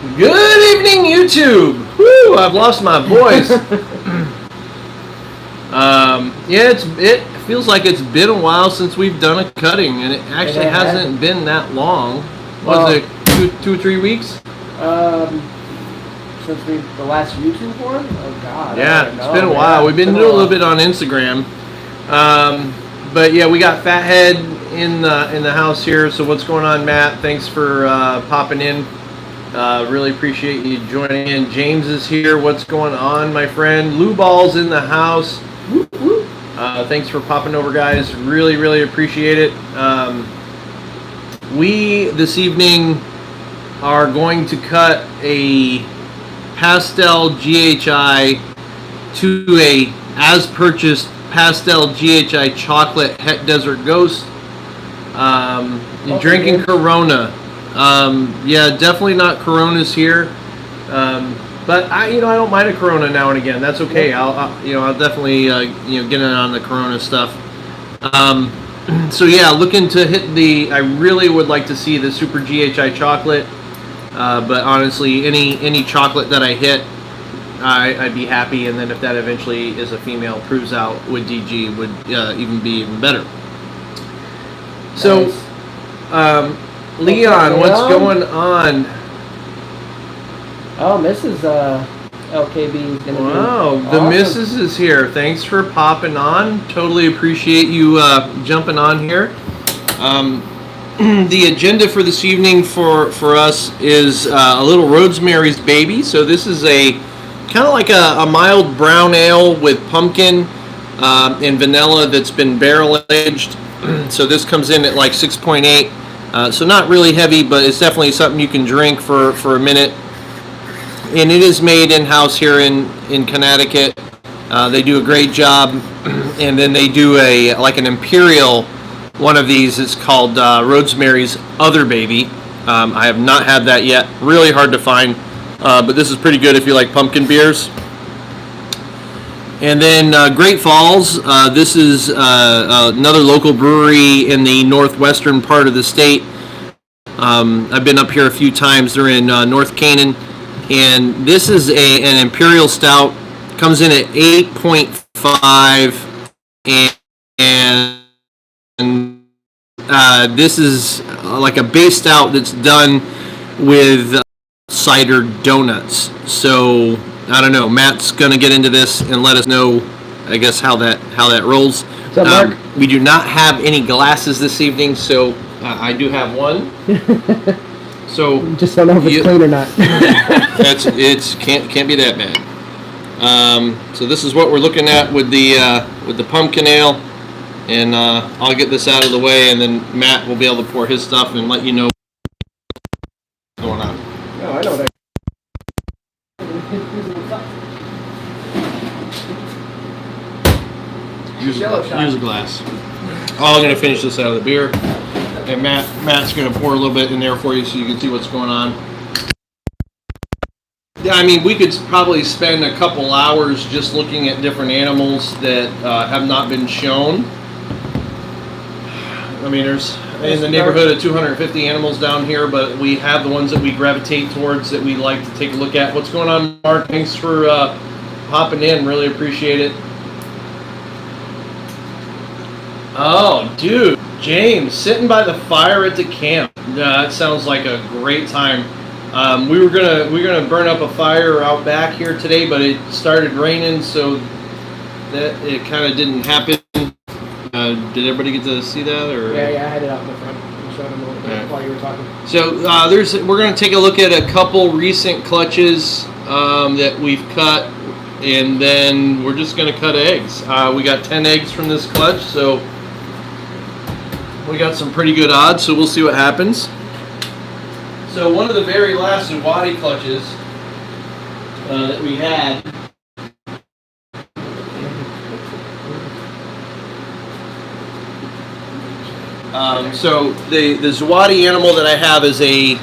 Good evening, YouTube. Woo! I've lost my voice. Yeah, it feels like it's been a while since we've done a cutting, and it actually hasn't been that long. Was it two or 3 weeks? Since the last YouTube one? Oh God. Yeah, it's been a while. We've been doing a little bit on Instagram, but yeah, we got Fathead in the house here. So what's going on, Matt? Thanks for popping in. Really appreciate you joining in. James is here. What's going on, my friend? Lou Ball's in the house. Whoop, whoop. Thanks for popping over, guys. Really appreciate it. We this evening are going to cut a Pastel GHI to a as purchased Pastel GHI chocolate Het Desert Ghost. You're drinking Corona. Yeah, definitely not Coronas here. But I don't mind a Corona now and again. That's okay. I'll definitely get in on the Corona stuff. So yeah, looking to hit I really would like to see the Super GHI chocolate. But honestly, any chocolate that I hit, I'd be happy. And then if that eventually is a female proves out with DG, would even be even better. So, Leon, what's going on? Oh, Mrs. LKB is going to be awesome. The Mrs. is here. Thanks for popping on. Totally appreciate you jumping on here. The agenda for this evening for us is a little Rosemary's Baby. So this is a kind of like a mild brown ale with pumpkin and vanilla that's been barrel aged. So this comes in at like 6.8. So not really heavy, but it's definitely something you can drink for a minute. And it is made in-house here in Connecticut. They do a great job. And then they do an imperial one of these. It's called Rosemary's Other Baby. I have not had that yet. Really hard to find. But this is pretty good if you like pumpkin beers. And then Great Falls. This is another local brewery in the northwestern part of the state. I've been up here a few times. They're in North Canaan. And this is an imperial stout. Comes in at 8.5. And this is like a base stout that's done with cider donuts. So I don't know. Matt's gonna get into this and let us know, I guess, how that rolls. So, Mark? We do not have any glasses this evening, so I do have one. So just don't know if it's clean or not. Can't be that bad. So this is what we're looking at with the pumpkin ale, and I'll get this out of the way, and then Matt will be able to pour his stuff and let you know what's going on. No, I know that. Use a glass. I'm going to finish this out of the beer. And Matt's going to pour a little bit in there for you so you can see what's going on. Yeah, I mean, we could probably spend a couple hours just looking at different animals that have not been shown. I mean, there's in the neighborhood of 250 animals down here, but we have the ones that we gravitate towards that we like to take a look at. What's going on, Mark? Thanks for popping in. Really appreciate it. Oh, dude. James, sitting by the fire at the camp. That sounds like a great time. We were gonna burn up a fire out back here today, but it started raining, so that it kind of didn't happen. Did everybody get to see that? Or? Yeah, I had it out in the front. I showed them a little bit while you were talking. So we're gonna take a look at a couple recent clutches that we've cut, and then we're just gonna cut eggs. We got 10 eggs from this clutch, so. We got some pretty good odds, so we'll see what happens. So one of the very last Zuwadi clutches that we had. So the Zuwadi animal that I have is a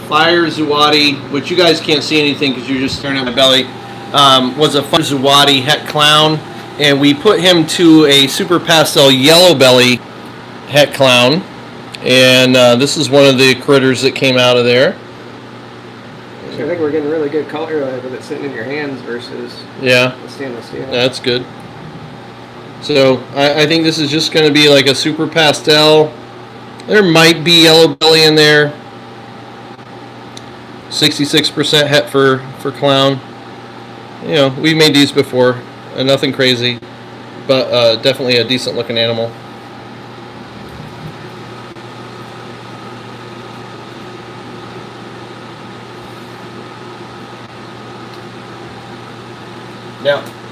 fire Zuwadi, which you guys can't see anything because you're just staring at my belly. Was a fire Zuwadi Het Clown, and we put him to a Super Pastel Yellow Belly Het Clown, and this is one of the critters that came out of there. Actually, I think we're getting really good color with it sitting in your hands versus Yeah, the stainless steel. that's good. So I think this is just going to be like a super pastel. There might be yellow belly in there. 66% het for clown. You know, we've made these before. Nothing crazy, but definitely a decent looking animal.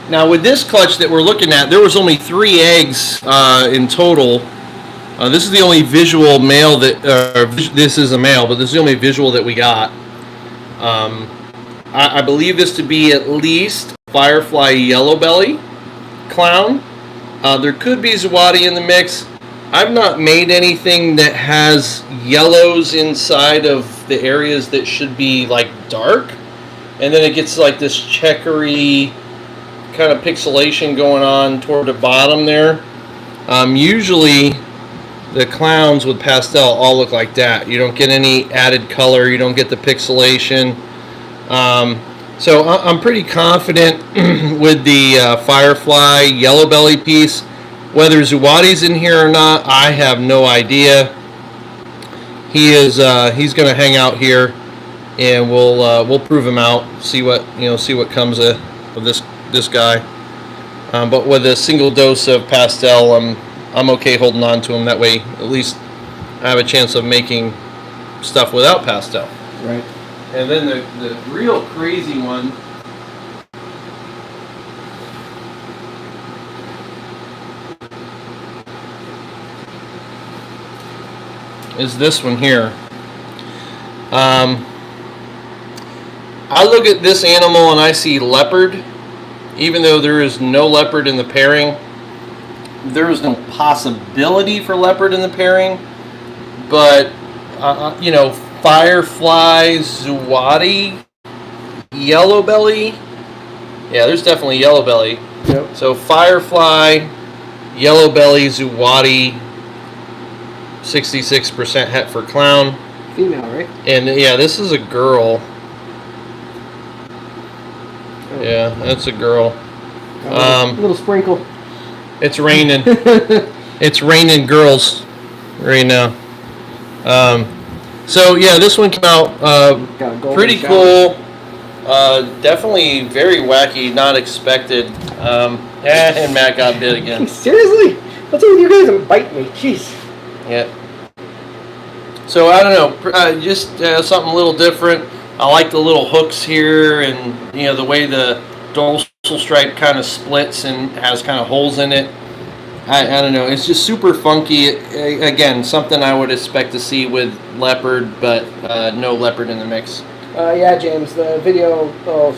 Now with this clutch that we're looking at, there was only 3 eggs in total. This is the only visual male that, this is a male, but this is the only visual that we got. I believe this to be at least Firefly Yellow Belly clown. There could be Zawadi in the mix. I've not made anything that has yellows inside of the areas that should be like dark, and then it gets like this checkery kind of pixelation going on toward the bottom there. Usually the clowns with pastel all look like that. You don't get any added color, you don't get the pixelation. So I'm pretty confident with the Firefly Yellow Belly piece. Whether Zawadi's in here or not, I have no idea. He is he's going to hang out here, and we'll prove him out. See what comes of this guy. But with a single dose of pastel, I'm okay holding on to him. That way, at least I have a chance of making stuff without pastel. Right. And then the real crazy one is this one here. I look at this animal and I see leopard, even though there is no leopard in the pairing. There is no possibility for leopard in the pairing, but Firefly, Zawadi, Yellow Belly. Yeah, there's definitely Yellow Belly. Yep. So Firefly, Yellow Belly, Zawadi, 66% het for clown. Female, right? And yeah, this is a girl. Oh. Yeah, that's a girl. A little sprinkle. It's raining. It's raining girls right now. So yeah, this one came out pretty cool. Definitely very wacky, not expected. And Matt got bit again. Seriously? What's up with you guys and bite me? Jeez. Yeah. So I don't know, just something a little different. I like the little hooks here, and the way the dorsal stripe kind of splits and has kind of holes in it. I don't know. It's just super funky. Again, something I would expect to see with leopard, but no leopard in the mix. Yeah, James, the video will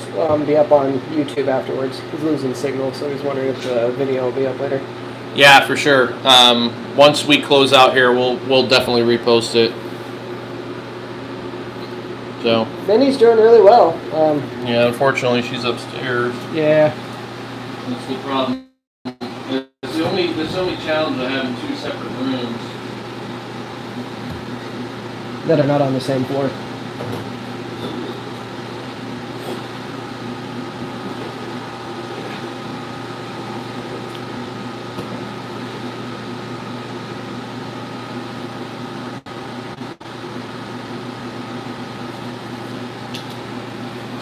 be up on YouTube afterwards. He's losing signal, so he's wondering if the video will be up later. Yeah, for sure. Once we close out here, we'll definitely repost it. So. Minnie's doing really well. Yeah, unfortunately, she's upstairs. Yeah. That's the problem. It's the only challenge I have in 2 separate rooms. That are not on the same floor.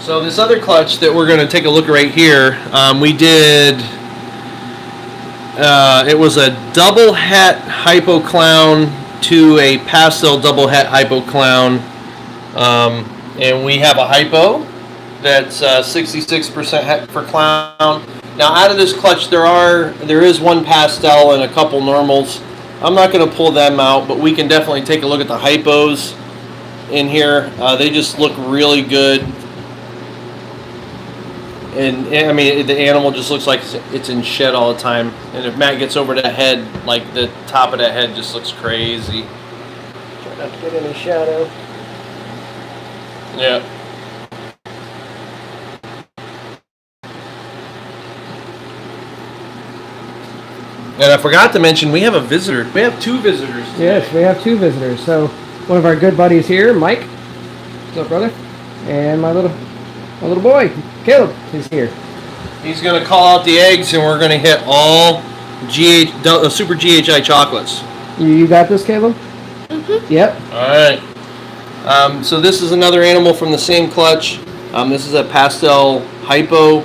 So this other clutch that we're going to take a look right here, we did, it was a double het hypo clown to a pastel double het hypo clown, and we have a hypo that's 66% het for clown. Now out of this clutch there is one pastel and a couple normals. I'm not going to pull them out, but we can definitely take a look at the hypos in here. They just look really good. And I mean, the animal just looks like it's in shed all the time. And if Matt gets over that head, like the top of that head just looks crazy. Try not to get any shadow. Yeah. And I forgot to mention, we have a visitor. We have 2 visitors today. Yes, we have 2 visitors. So one of our good buddies here, Mike. What's up, brother? And my little boy, Caleb, is here. He's going to call out the eggs, and we're going to hit all Super GHI chocolates. You got this, Caleb? Mm-hmm. Yep. All right. So this is another animal from the same clutch. This is a Pastel Hypo,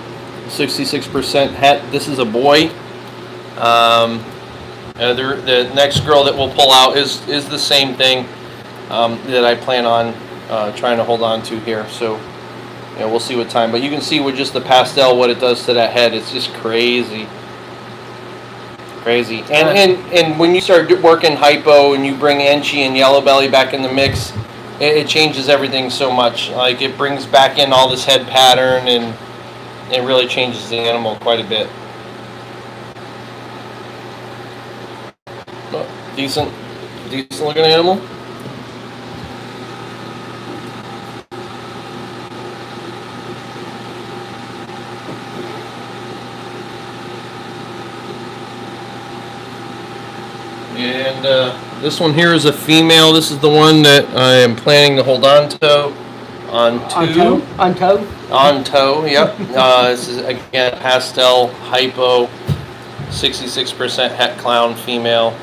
66% het. This is a boy. The next girl that we'll pull out is the same thing that I plan on trying to hold on to here. So, we'll see what time. But you can see with just the pastel what it does to that head. It's just crazy. Crazy. And when you start working hypo and you bring Enchi and Yellow Belly back in the mix, it changes everything so much. Like, it brings back in all this head pattern, and it really changes the animal quite a bit. Decent looking animal. And this one here is a female. This is the one that I am planning to hold on to. On toe, yep. This is, again, Pastel Hypo, 66% het clown female.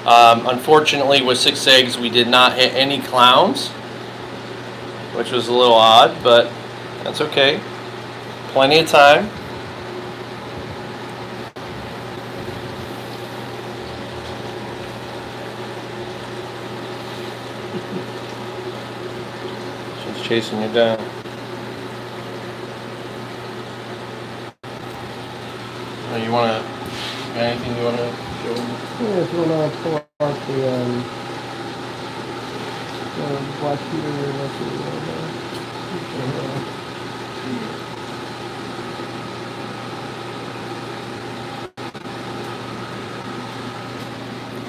Unfortunately, with 6 eggs, we did not hit any clowns, which was a little odd, but that's okay. Plenty of time. She's chasing you down. Oh, you want to, anything you want to show them? Yeah, if you want to pull out the black Peter,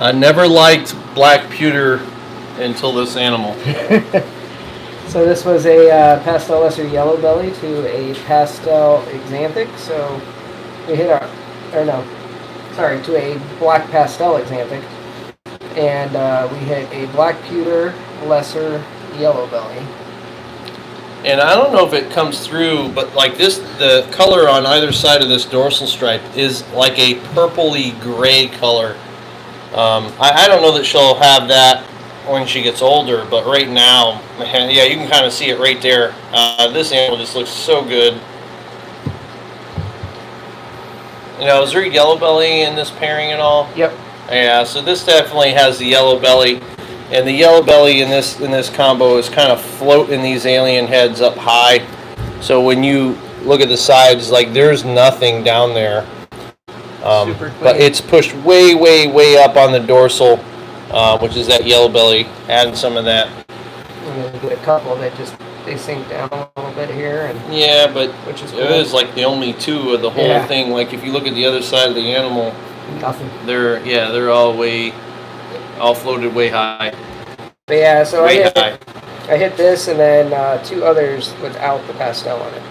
I never liked black pewter until this animal. So this was a pastel lesser yellow belly to a pastel xanthic. So we hit to a black pastel xanthic, and we hit a black pewter lesser yellow belly. And I don't know if it comes through, but like this, the color on either side of this dorsal stripe is like a purpley gray color. I don't know that she'll have that when she gets older, but right now, yeah, you can kind of see it right there. This animal just looks so good. Is there a yellow belly in this pairing at all? Yep. Yeah, so this definitely has the yellow belly, and the yellow belly in this combo is kind of floating these alien heads up high. So when you look at the sides, like there's nothing down there. But it's pushed way, way, way up on the dorsal, which is that yellow belly. Adding some of that. I'm gonna get a couple that they sink down a little bit here, and yeah, but which is cool. It is like the only 2 of the whole thing. Like if you look at the other side of the animal, nothing. They're all floated way high. But yeah, so I hit this, and then 2 others without the pastel on it.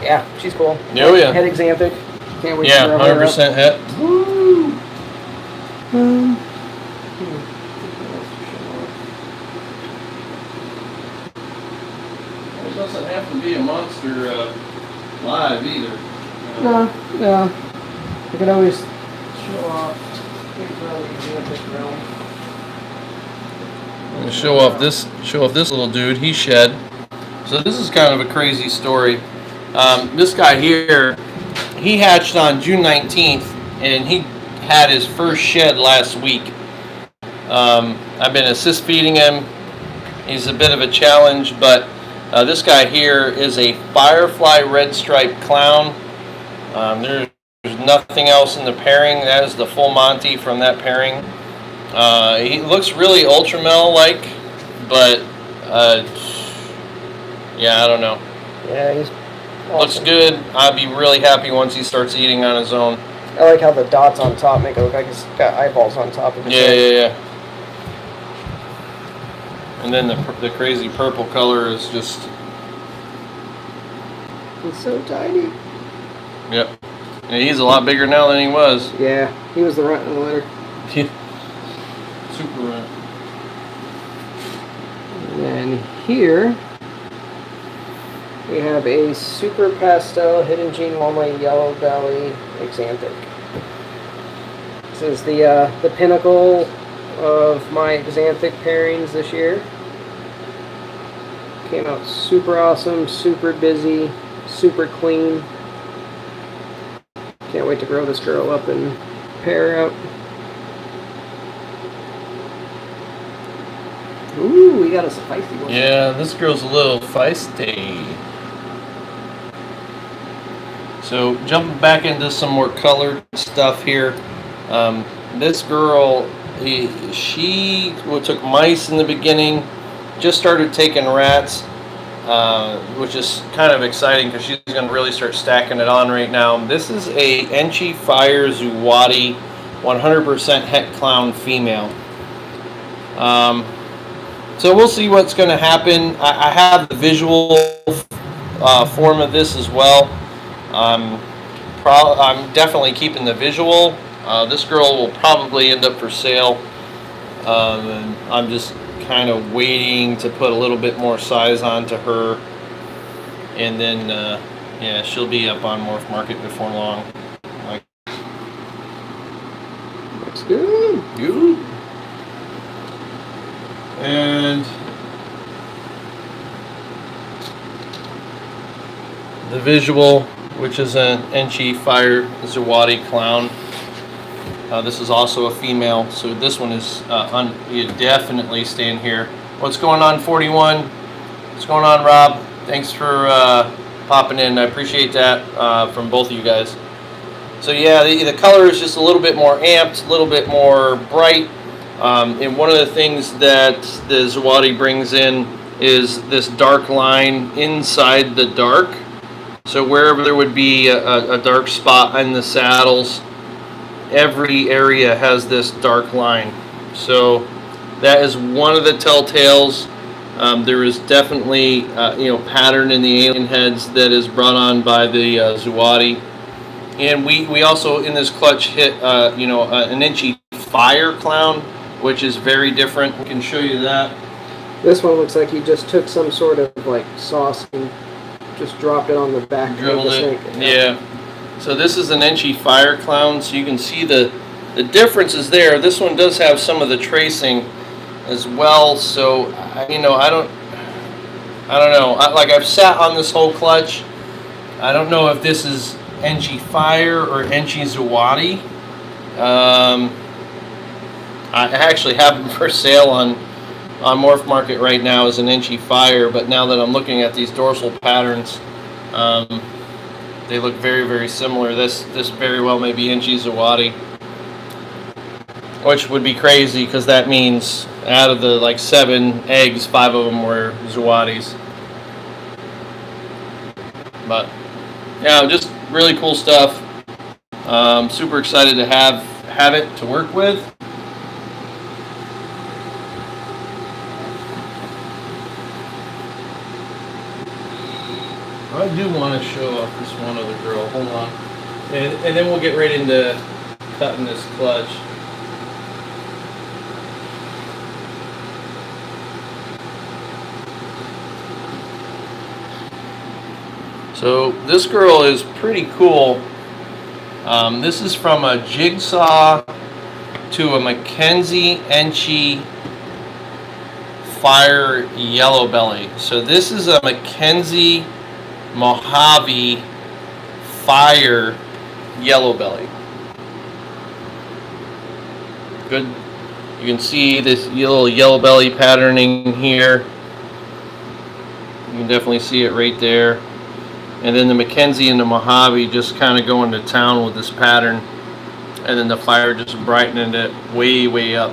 Yeah, she's cool. Oh yeah. Head xanthic. Can't wait. Yeah, 100% het. Woo! It doesn't have to be a monster live either. No. You can always show off. I'm gonna show off this little dude. He shed. So this is kind of a crazy story. This guy here, he hatched on June 19th, and he had his first shed last week. I've been assist feeding him. He's a bit of a challenge, but this guy here is a Firefly red striped clown. There's nothing else in the pairing. That is the full Monty from that pairing. He looks really Ultramel-like, but yeah, I don't know. Yeah, he's awesome. Looks good. I'd be really happy once he starts eating on his own. I like how the dots on top make it look like it's got eyeballs on top of it. Yeah. And then the crazy purple color is just... He's so tiny. Yep. And he's a lot bigger now than he was. Yeah, he was the runt in the litter. super rent. And then here we have a super pastel hidden gene one-way yellow belly Xanthic. This is the pinnacle of my Xanthic pairings this year. Came out super awesome, super busy, super clean. Can't wait to grow this girl up and pair her out. Ooh, we got a feisty one. Yeah, this girl's a little feisty. So jumping back into some more colored stuff here. This girl, she took mice in the beginning, just started taking rats, which is kind of exciting because she's going to really start stacking it on right now. This is a Enchi Fire Zuwadi 100% Het Clown female. So we'll see what's going to happen. I have the visual form of this as well. I'm definitely keeping the visual. This girl will probably end up for sale. And I'm just kind of waiting to put a little bit more size onto her. And then, yeah, she'll be up on Morph Market before long. Looks good. Good. And the visual, which is an Enchi Fire Zuwadi Clown. This is also a female, so this one is you definitely staying here. What's going on, 41? What's going on, Rob? Thanks for popping in. I appreciate that from both of you guys. So yeah, the color is just a little bit more amped, a little bit more bright. And one of the things that the Zuwadi brings in is this dark line inside the dark. So wherever there would be a dark spot in the saddles, every area has this dark line. So that is one of the telltales. There is definitely pattern in the alien heads that is brought on by the Zuwadi. And we also in this clutch hit an Enchi Fire Clown, which is very different. I can show you that. This one looks like he just took some sort of like sauce and just dropped it on the back of the snake. Yeah. So this is an Enchi Fire Clown, so you can see the difference is there. This one does have some of the tracing as well. So I don't know. I've sat on this whole clutch. I don't know if this is Enchi Fire or Enchi Zuwadi. I actually have them for sale on Morph Market right now as an Enchi Fire, but now that I'm looking at these dorsal patterns, they look very, very similar. This very well may be Enchi Zuwadi, which would be crazy because that means out of the 7 eggs, 5 of them were Zuwadis. But yeah, just really cool stuff. Super excited to have it to work with. I do want to show off this one other girl. Hold on. And then we'll get right into cutting this clutch. So this girl is pretty cool. This is from a Jigsaw to a Mackenzie Enchi Fire Yellow Belly. So this is a Mackenzie Mojave Fire Yellow Belly. Good. You can see this little yellow belly patterning here. You can definitely see it right there. And then the Mackenzie and the Mojave just kind of going to town with this pattern. And then the Fire just brightening it way, way up.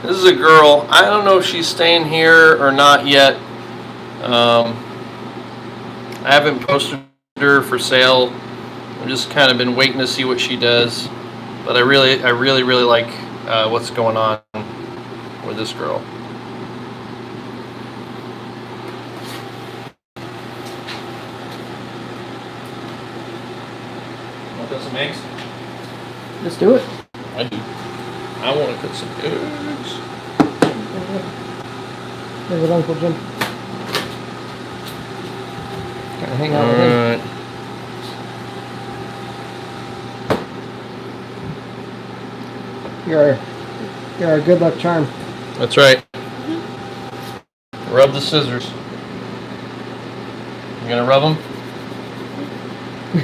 This is a girl. I don't know if she's staying here or not yet. I haven't posted her for sale. I've just kind of been waiting to see what she does. But I really like what's going on with this girl. Want to cut some eggs? Let's do it. I do. I want to cook some eggs. There's Uncle Jim. Gotta hang out with him. You're our good luck charm. That's right. Rub the scissors. You gonna rub them?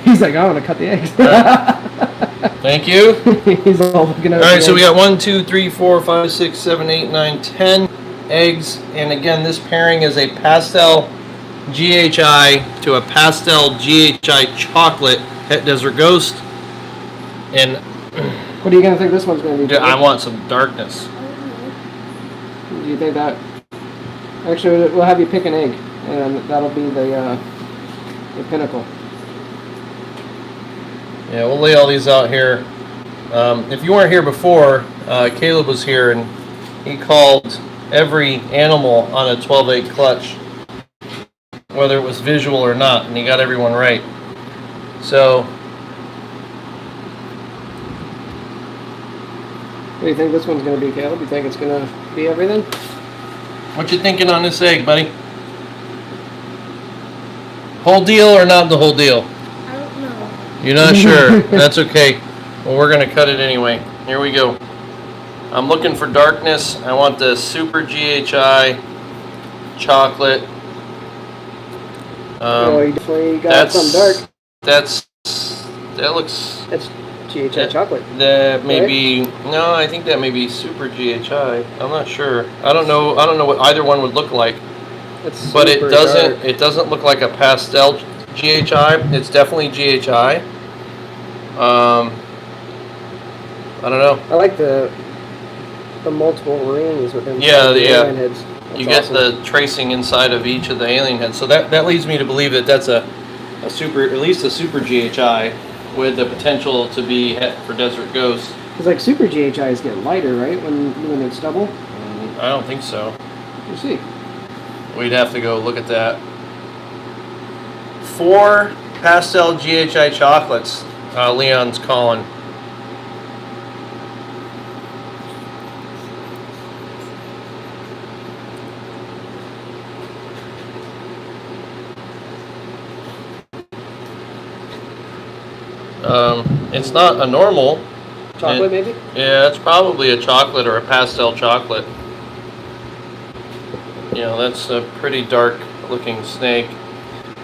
He's like, I want to cut the eggs. Thank you. He's all looking at. All right, so we got 1, 2, 3, 4, 5, 6, 7, 8, 9, 10 eggs, and again, this pairing is a Pastel GHI to a Pastel GHI chocolate Het Desert Ghost, and what are you gonna think this one's gonna be? I want some darkness. Do you think that? Actually, we'll have you pick an egg, and that'll be the pinnacle. Yeah, we'll lay all these out here. If you weren't here before, Caleb was here, and he called every animal on a 12-egg clutch, whether it was visual or not, and he got everyone right. So, what do you think this one's going to be, Caleb? You think it's going to be everything? what you thinking on this egg, buddy? Whole deal or not the whole deal? I don't know. You're not sure. That's okay. Well, we're going to cut it anyway. Here we go. I'm looking for darkness. I want the Super GHI chocolate. Oh, you definitely got some dark. That looks. That's GHI chocolate. That may right? be. No, I think that may be Super GHI. I'm not sure. I don't know what either one would look like. It's But it super doesn't. dark. It doesn't look like a pastel GHI. It's definitely GHI. I don't know. I like the multiple rings within Yeah, the yeah. alien heads. That's You get awesome. the tracing inside of each of the alien heads, so that leads me to believe that that's a super, at least a Super GHI, with the potential to be Het for Desert Ghost. Because like super GHIs get lighter, right? When it's double. I don't think so. You see. We'd have to go look at that. 4 Pastel GHI chocolates. Leon's calling. It's not a normal. Chocolate, maybe? Yeah, it's probably a chocolate or a pastel chocolate. You know, that's a pretty dark looking snake.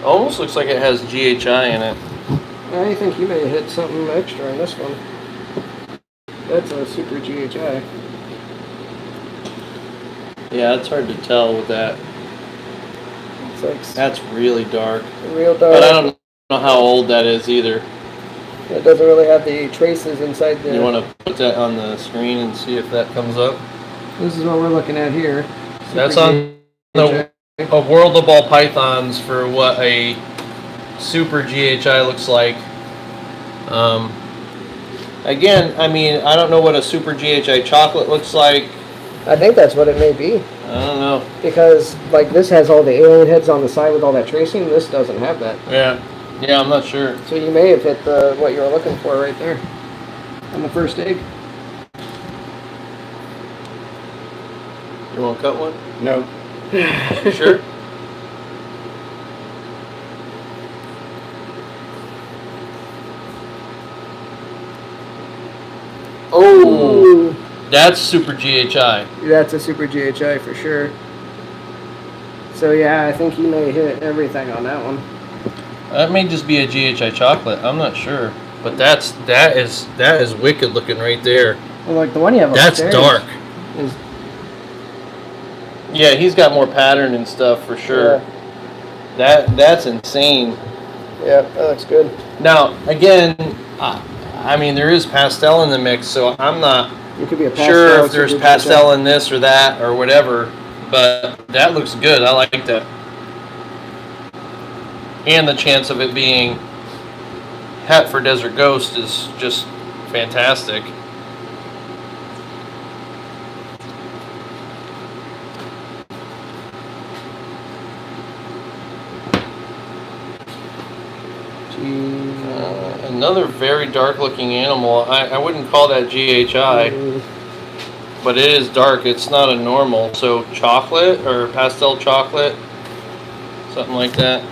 Almost looks like it has GHI in it. I think you may have hit something extra in this one. That's a super GHI. Yeah, it's hard to tell with that. It's like That's really dark. real dark. But I don't know how old that is either. It doesn't really have the traces inside the. You want to put that on the screen and see if that comes up? This is what we're looking at here. That's Super on the a World of Ball Pythons for what a Super GHI looks like. Again, I mean, I don't know what a Super GHI chocolate looks like. I think that's what it may be. I don't know. Because, like, this has all the alien heads on the side with all that tracing. This doesn't have that. Yeah, I'm not sure. So you may have hit what you were looking for right there. On the first egg. You want to cut one? No. You sure? Oh, that's Super GHI. That's a super GHI for sure. So yeah, I think you may hit everything on that one. That may just be a GHI chocolate. I'm not sure, but that is wicked looking right there. Well, like the one you have That's upstairs dark. is Yeah, he's got more pattern and stuff for sure. That's insane. yeah, that looks good. Now, again, I mean, there is pastel in the mix, so I'm not It could be a pastel. sure if there's super pastel in this or that or whatever, but that looks good. I like that. And the chance of it being Het for Desert Ghost is just fantastic. GHI. Another very dark looking animal. I wouldn't call that GHI. but it is dark. It's not a normal. So chocolate or pastel chocolate, something like that.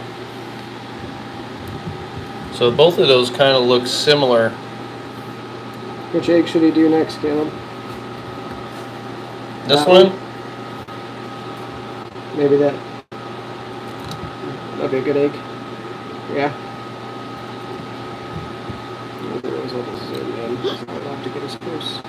So both of those kind of look similar. Which egg should he do next, Caleb? This That one? Maybe that. That'd be a good egg. Yeah. Otherwise I'll just zoom in. I'll have to get as close.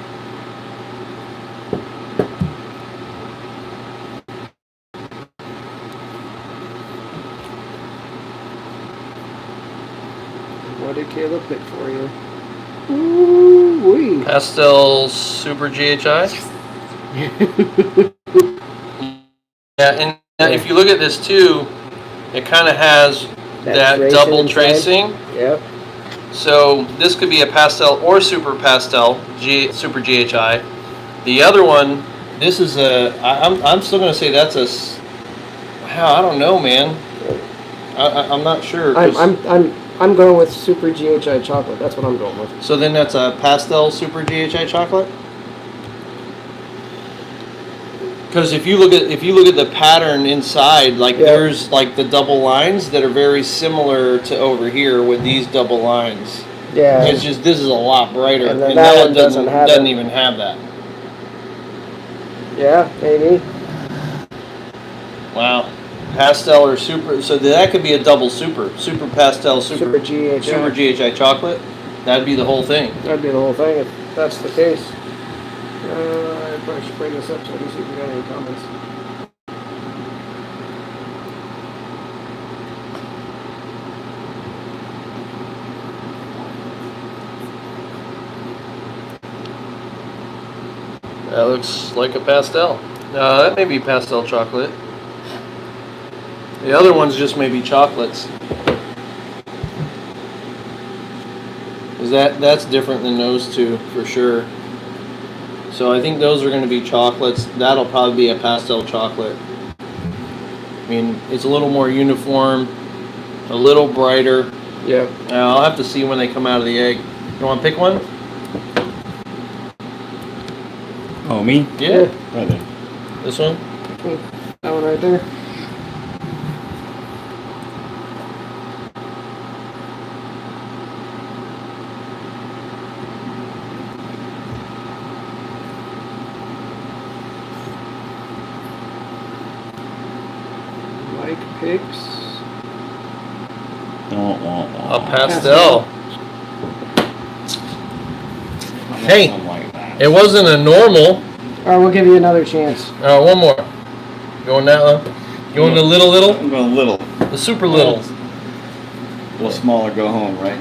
What did Caleb pick for you? Ooh-wee. Pastel Super GHI. Yeah, and if you look at this too, it kind of has that double tracing. Yep. So this could be a pastel or super pastel, Super GHI. The other one, this is I'm still going to say that's a, wow, I don't know, man. I'm not sure. I'm going with Super GHI chocolate. That's what I'm going with. So then that's a pastel Super GHI chocolate? Because if you look at the pattern inside, like there's like the double lines that are very similar to over here with these double lines. Yeah. It's just this is a lot brighter, and that one doesn't even have that. Yeah, maybe. Wow, pastel or super. So that could be a double super pastel Super GHI chocolate. That'd be the whole thing. That'd be the whole thing if that's the case. I probably should bring this up so I can see if we got any comments. That looks like a pastel. That may be pastel chocolate. The other ones just may be chocolates. Is that's different than those two for sure. So I think those are going to be chocolates. That'll probably be a pastel chocolate. I mean, it's a little more uniform, a little brighter. Yeah. I'll have to see when they come out of the egg. You want to pick one? Oh, me? Yeah. Right there. This one? That one right there. Mike picks a pastel. Hey, it wasn't a normal. Alright, we'll give you another chance. One more. Going that one? Going the little? I'm going little. The super little. A little smaller, go home, right?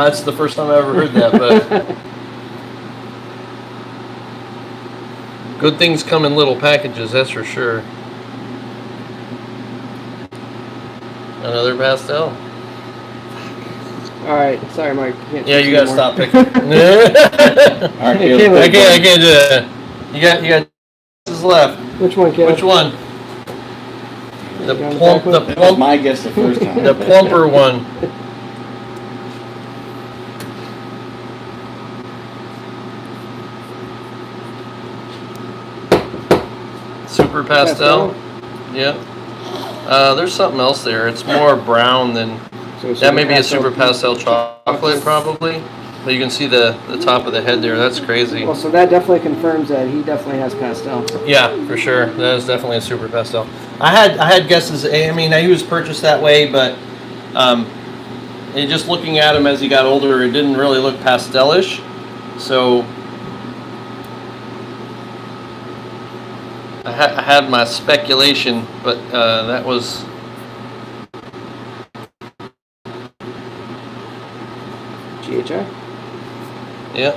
It's the first time I ever heard that, but good things come in little packages, that's for sure. Another pastel. Alright, sorry Mike. Yeah, you gotta stop picking. Alright, I can't do that. You got this left. Which one, Caleb? Which one? The That was my guess the first time. the plumper one. Super pastel. Yep. There's something else there. It's more brown than that. May be a super pastel chocolate, probably. But you can see the top of the head there. That's crazy. Well, so that definitely confirms that he definitely has pastel. Yeah, for sure. That is definitely a super pastel. I had guesses. I mean, he was purchased that way, but and just looking at him as he got older, it didn't really look pastelish. So I had my speculation, but that was. GHI? Yeah,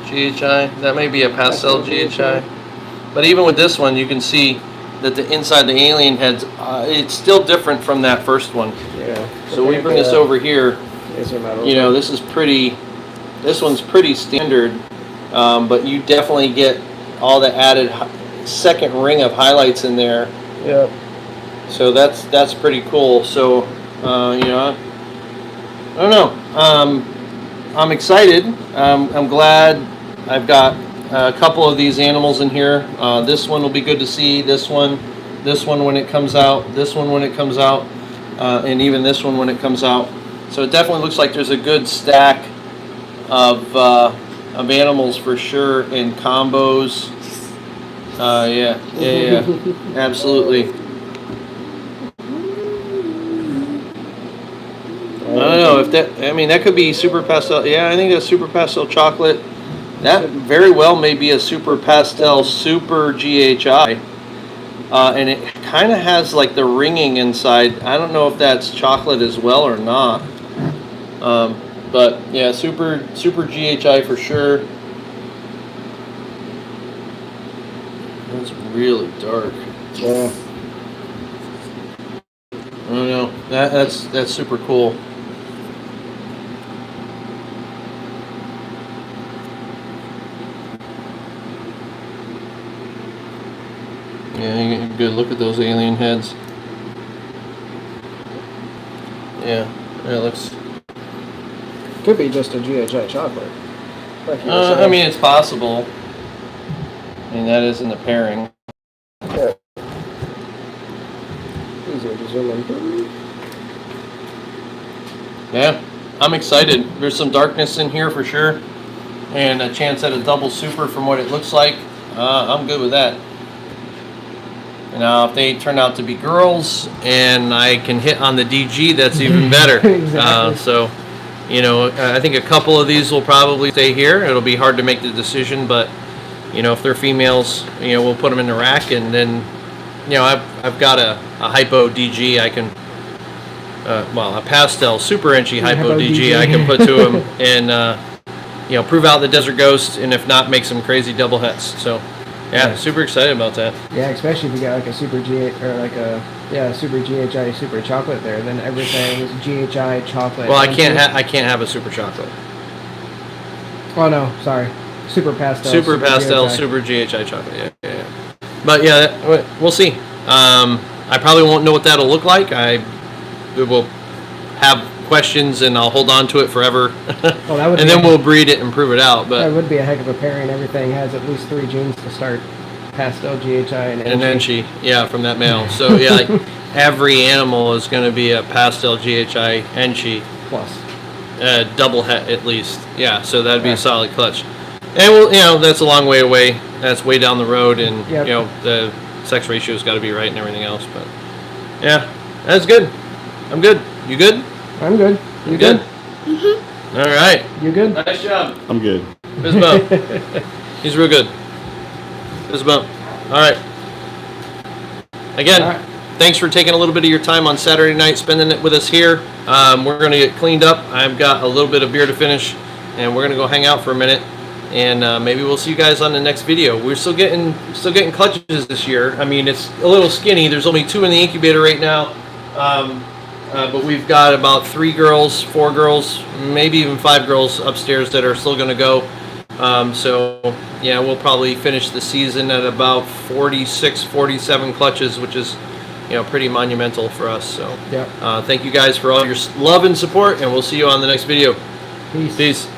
GHI. That may be a pastel GHI. But even with this one, you can see that the inside the alien heads, it's still different from that first one. Yeah. So we bring this over here. You know, this one's pretty standard, but you definitely get all the added second ring of highlights in there. Yeah. So that's pretty cool. So you know, I don't know. I'm excited. I'm glad I've got a couple of these animals in here. This one will be good to see. This one when it comes out. This one when it comes out, and even this one when it comes out. So it definitely looks like there's a good stack of animals for sure in combos. Yeah, absolutely. I don't know if that. I mean, that could be super pastel. Yeah, I think that's super pastel chocolate. That very well may be a super pastel super GHI, and it kind of has like the ringing inside. I don't know if that's chocolate as well or not. But yeah, super GHI for sure. That's really dark. Yeah. I don't know. That's super cool. Yeah, you get a good look at those alien heads. Yeah, it looks. Could be just a GHI chocolate. Like I mean, it's possible. I mean, that is in the pairing. Yeah. Easier to zoom in. Yeah, I'm excited. There's some darkness in here for sure, and a chance at a double super from what it looks like. I'm good with that. Now, if they turn out to be girls and I can hit on the DG, that's even better. Exactly. So, you know, I think a couple of these will probably stay here. It'll be hard to make the decision, but, you know, if they're females, you know, we'll put them in the rack, and then, you know, I've got a hypo DG I can, well, a pastel super inchy hypo DG I can put to them and, you know, prove out the Desert Ghost, and if not, make some crazy double hets. So, yeah, super excited about that. Yeah, especially if you got like a super super GHI super chocolate there, then everything is GHI chocolate. Well, I can't have a super chocolate. Oh no, sorry, super pastel. Super pastel, GHI. super GHI chocolate. Yeah. But yeah, we'll see. I probably won't know what that'll look like. I will have questions and I'll hold on to it forever. Well, that would and then we'll breed it and prove it out. But that would be a heck of a pairing. Everything has at least 3 genes to start. Pastel GHI and Enchi, yeah, from that male. So yeah, like every animal is going to be a pastel GHI Enchi plus double het at least. Yeah, so that'd be a solid clutch. And we'll, you know, that's a long way away. That's way down the road, and you know the sex ratio's got to be right and everything else. But yeah, that's good. I'm good. You good? I'm good. You good? Mm-hmm. All right. You good? Nice job. I'm good. Bisbo. He's real good. Bisbo. All right. Again, thanks for taking a little bit of your time on Saturday night, spending it with us here. We're going to get cleaned up. I've got a little bit of beer to finish, and we're going to go hang out for a minute. And maybe we'll see you guys on the next video. We're still getting clutches this year. I mean, it's a little skinny. There's only 2 in the incubator right now. But we've got about 3 girls, 4 girls, maybe even 5 girls upstairs that are still going to go. So, yeah, we'll probably finish the season at about 46, 47 clutches, which is, you know, pretty monumental for us. So, thank you guys for all your love and support, and we'll see you on the next video. Peace. Peace.